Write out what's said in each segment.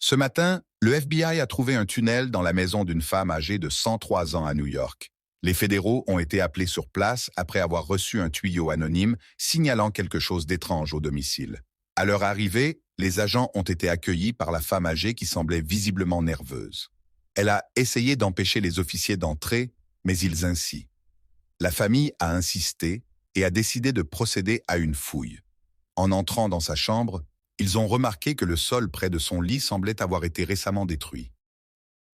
Ce matin, le FBI a trouvé un tunnel dans la maison d'une femme âgée de 103 ans à New York. Les fédéraux ont été appelés sur place après avoir reçu un tuyau anonyme signalant quelque chose d'étrange au domicile. À leur arrivée, les agents ont été accueillis par la femme âgée qui semblait visiblement nerveuse. Elle a essayé d'empêcher les officiers d'entrer, mais ils incient. La famille a insisté et a décidé de procéder à une fouille. En entrant dans sa chambre, ils ont remarqué que le sol près de son lit semblait avoir été récemment détruit.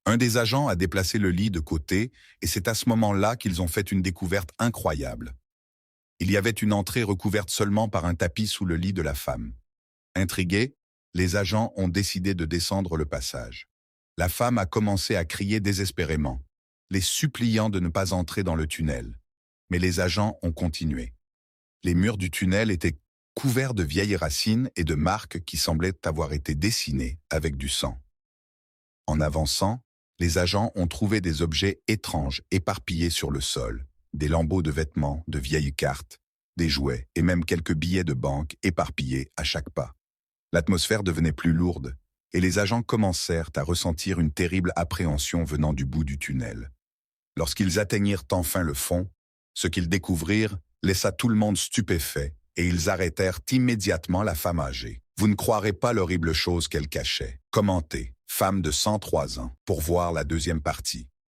Un des agents a déplacé le lit de côté et c'est à ce moment-là qu'ils ont fait une découverte incroyable. Il y avait une entrée recouverte seulement par un tapis sous le lit de la femme. Intrigués, les agents ont décidé de descendre le passage. La femme a commencé à crier désespérément, les suppliant de ne pas entrer dans le tunnel. Mais les agents ont continué. Les murs du tunnel étaient couverts de vieilles racines et de marques qui semblaient avoir été dessinées avec du sang. En avançant, les agents ont trouvé des objets étranges éparpillés sur le sol, des lambeaux de vêtements, de vieilles cartes, des jouets et même quelques billets de banque éparpillés à chaque pas. L'atmosphère devenait plus lourde et les agents commencèrent à ressentir une terrible appréhension venant du bout du tunnel. Lorsqu'ils atteignirent enfin le fond, ce qu'ils découvrirent laissa tout le monde stupéfait et ils arrêtèrent immédiatement la femme âgée. Vous ne croirez pas l'horrible chose qu'elle cachait. Commentez, femme de 103 ans, pour voir la deuxième partie.